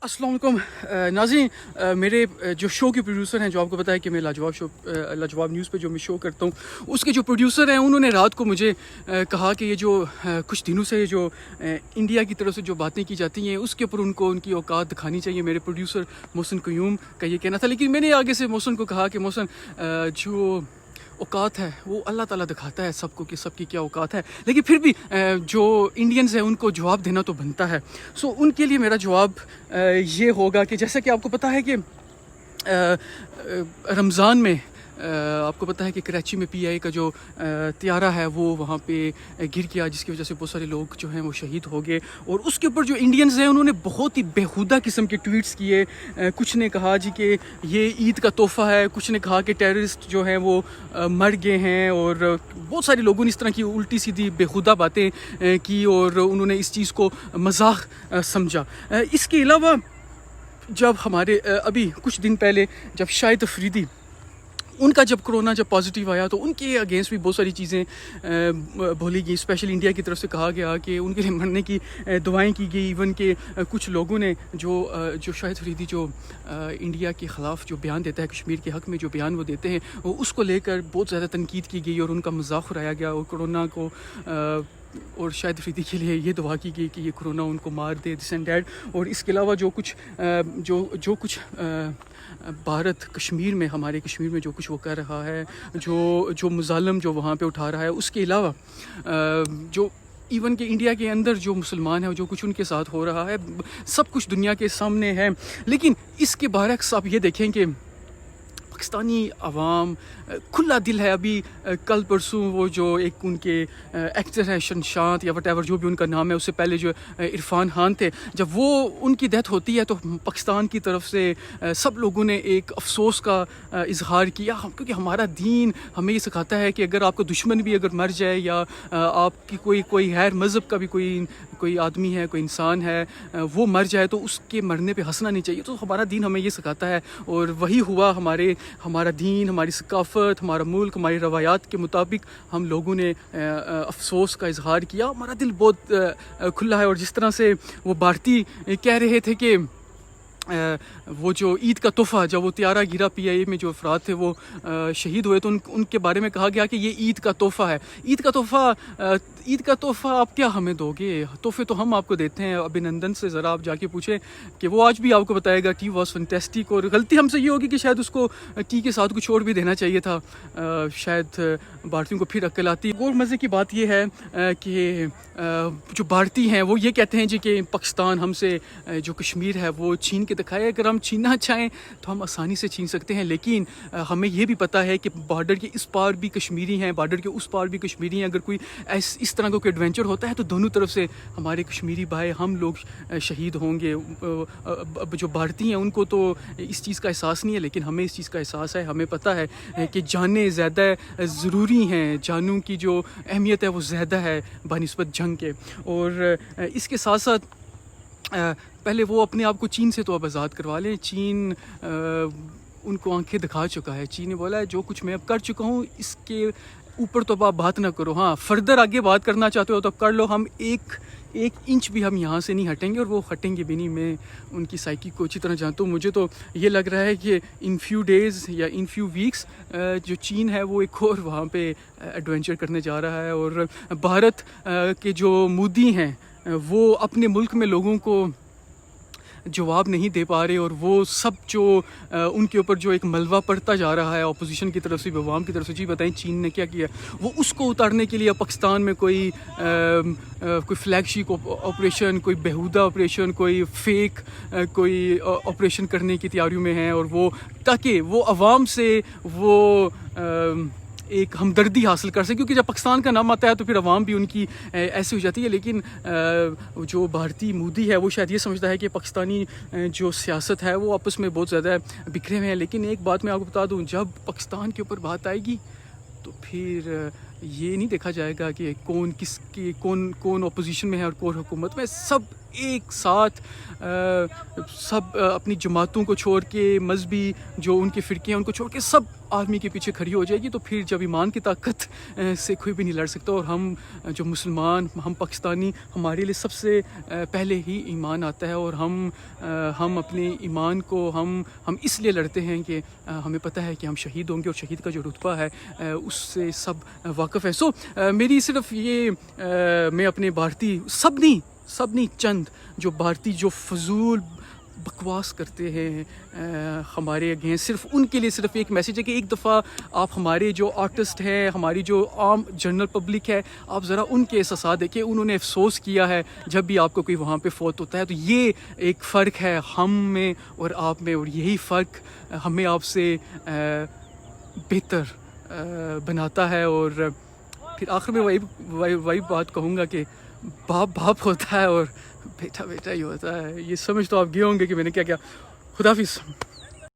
अस्सलाम वालेकुम नाज़रीन, मेरे जो शो के प्रोड्यूसर हैं, जो आपको पता है कि मैं लाजवाब न्यूज़ पे जो मैं शो करता हूँ, उसके जो प्रोड्यूसर हैं उन्होंने रात को मुझे कहा कि ये जो कुछ दिनों से जो इंडिया की तरफ से जो बातें की जाती हैं उसके ऊपर उनको उनकी औकात दिखानी चाहिए। मेरे प्रोड्यूसर मोहसिन क़य्यूम का ये कहना था, लेकिन मैंने आगे से मोहसिन को कहा कि मोहसिन, जो औकात है वो अल्लाह ताला दिखाता है सबको कि सबकी क्या औकात है, लेकिन फिर भी जो इंडियंस हैं उनको जवाब देना तो बनता है। सो उनके लिए मेरा जवाब ये होगा कि जैसा कि आपको पता है कि रमज़ान में आपको पता है कि कराची में PI का जो त्यारा है वो वहाँ पे गिर गया, जिसकी वजह से बहुत सारे लोग जो हैं वो शहीद हो गए। और उसके ऊपर जो इंडियंस हैं उन्होंने बहुत ही बेहुदा किस्म के ट्वीट्स किए। कुछ ने कहा जी कि ये ईद का तोहफ़ा है, कुछ ने कहा कि टेररिस्ट जो हैं वो मर गए हैं, और बहुत सारे लोगों ने इस तरह की उल्टी सीधी बेहुदा बातें की और उन्होंने इस चीज़ को मजाक समझा। इसके अलावा जब हमारे अभी कुछ दिन पहले जब शाहिद अफरीदी उनका जब कोरोना जब पॉजिटिव आया तो उनके अगेंस्ट भी बहुत सारी चीज़ें बोली गई। स्पेशली इंडिया की तरफ से कहा गया कि उनके लिए मरने की दुआएं की गई। इवन के कुछ लोगों ने जो शाहिद अफरीदी जो इंडिया के ख़िलाफ़ जो बयान देता है, कश्मीर के हक़ में जो बयान वो देते हैं, वो उसको लेकर बहुत ज़्यादा तनकीद की गई और उनका मजाक उड़ाया गया और कोरोना को और शाहिद अफरीदी के लिए ये दुआ की गई कि ये कोरोना उनको मार दे, दिस एंड डैट। और इसके अलावा जो कुछ भारत कश्मीर में, हमारे कश्मीर में जो कुछ वो कर रहा है, जो मुजालम जो वहाँ पे उठा रहा है, उसके अलावा जो इवन के इंडिया के अंदर जो मुसलमान हैं जो कुछ उनके साथ हो रहा है, सब कुछ दुनिया के सामने है। लेकिन इसके बरअक्स आप ये देखें कि पाकिस्तानी अवाम खुला दिल है। अभी कल परसों वो जो एक उनके एक्टर हैं शमशाद या वटेवर जो भी उनका नाम है, उससे पहले जो इरफान खान थे, जब वो उनकी डेथ होती है तो पाकिस्तान की तरफ से सब लोगों ने एक अफसोस का इजहार किया, क्योंकि हमारा दीन हमें ये सिखाता है कि अगर आपका दुश्मन भी अगर मर जाए या आपकी कोई गैर मज़हब का भी कोई आदमी है, कोई इंसान है, वो मर जाए तो उसके मरने पे हंसना नहीं चाहिए। तो हमारा दीन हमें ये सिखाता है और वही हुआ। हमारा दीन, हमारी सकाफ़त, हमारा मुल्क, हमारी रवायात के मुताबिक हम लोगों ने अफसोस का इजहार किया। हमारा दिल बहुत खुला है। और जिस तरह से वो भारती कह रहे थे कि वो जो ईद का तोहफ़ा, जब वो त्यारा गिरा PI में जो अफराद थे वो शहीद हुए, तो उनके बारे में कहा गया कि ये ईद का तोहफ़ा है। ईद का तोहफ़ा आप क्या हमें दोगे? तोहफ़े तो हम आपको देते हैं। अभिनंदन से ज़रा आप जाके पूछें कि वो आज भी आपको बताएगा टी वॉज फैंटेस्टिक। और गलती हमसे ये होगी कि शायद उसको टी के साथ कुछ और भी देना चाहिए था, शायद भारतीयों को फिर अक्ल आती। और मज़े की बात ये है कि जो भारतीय हैं वो ये कहते हैं जी कि पाकिस्तान हमसे जो कश्मीर है वो छीन के दिखाए। अगर हम छीनना चाहें तो हम आसानी से छीन सकते हैं, लेकिन हमें ये भी पता है कि बॉर्डर के इस पार भी कश्मीरी हैं, बॉर्डर के उस पार भी कश्मीरी हैं। अगर कोई इस तरह का कोई एडवेंचर होता है तो दोनों तरफ से हमारे कश्मीरी भाई, हम लोग शहीद होंगे। जो भारतीय हैं उनको तो इस चीज़ का एहसास नहीं है, लेकिन हमें इस चीज़ का एहसास है। हमें पता है कि जानें ज़्यादा ज़रूरी हैं, जानों की जो अहमियत है वो ज़्यादा है बनिस्बत जंग के। और इसके साथ साथ पहले वो अपने आप को चीन से तो अब आज़ाद करवा लें। चीन उनको आंखें दिखा चुका है। चीन ने बोला है जो कुछ मैं अब कर चुका हूँ इसके ऊपर तो अब आप बात ना करो। हाँ, फर्दर आगे बात करना चाहते हो तो कर लो, हम एक इंच भी हम यहाँ से नहीं हटेंगे और वो हटेंगे भी नहीं। मैं उनकी साइकी को अच्छी तरह जानता हूँ। मुझे तो ये लग रहा है कि इन फ्यू डेज़ या इन फ्यू वीक्स जो चीन है वो एक और वहाँ पे एडवेंचर करने जा रहा है। और भारत के जो मोदी हैं वो अपने मुल्क में लोगों को जवाब नहीं दे पा रहे, और वो सब जो उनके ऊपर जो एक मलबा पड़ता जा रहा है अपोजिशन की तरफ से, अवाम की तरफ से, जी बताएं चीन ने क्या किया? वो उसको उतारने के लिए पाकिस्तान में कोई फ्लैगशिप ऑपरेशन, कोई बेहुदा ऑपरेशन, कोई फेक कोई ऑपरेशन करने की तैयारियों में है। और वो ताकि वो अवाम से वो एक हमदर्दी हासिल कर सके, क्योंकि जब पाकिस्तान का नाम आता है तो फिर अवाम भी उनकी ऐसी हो जाती है। लेकिन जो भारतीय मोदी है वो शायद ये समझता है कि पाकिस्तानी जो सियासत है वो आपस में बहुत ज़्यादा बिखरे हुए हैं। लेकिन एक बात मैं आपको बता दूं, जब पाकिस्तान के ऊपर बात आएगी तो फिर ये नहीं देखा जाएगा कि कौन अपोजिशन में है और कौन हुकूमत में। सब एक साथ सब अपनी जमातों को छोड़ के, मजहबी जो उनके फ़िरके हैं उनको छोड़ के सब آرمی کے پیچھے کھڑی ہو جائے گی تو پھر جب ایمان کی طاقت سے کوئی بھی نہیں لڑ سکتا. اور ہم جو مسلمان، ہم پاکستانی، ہمارے لیے سب سے پہلے ہی ایمان آتا ہے. اور ہم اپنے ایمان کو ہم اس لیے لڑتے ہیں کہ ہمیں پتہ ہے کہ ہم شہید ہوں گے، اور شہید کا جو رتبہ ہے اس سے سب واقف ہیں. سو میری صرف یہ میں اپنے بھارتی سب نہیں چند جو بھارتی جو فضول بکواس کرتے ہیں ہمارے اگینسٹ، صرف ان کے لیے صرف ایک میسیج ہے کہ ایک دفعہ آپ ہمارے جو آرٹسٹ ہیں، ہماری جو عام جنرل پبلک ہے، آپ ذرا ان کے احساسات دیکھیں. انہوں نے افسوس کیا ہے جب بھی آپ کو کوئی وہاں پہ فوت ہوتا ہے. تو یہ ایک فرق ہے ہم میں اور آپ میں، اور یہی فرق ہمیں آپ سے بہتر بناتا ہے. اور پھر آخر میں وہی بات کہوں گا کہ باپ ہوتا ہے اور بیٹا ہی ہوتا ہے. یہ سمجھ تو آپ گئے ہوں گے کہ میں نے کیا. خدا حافظ.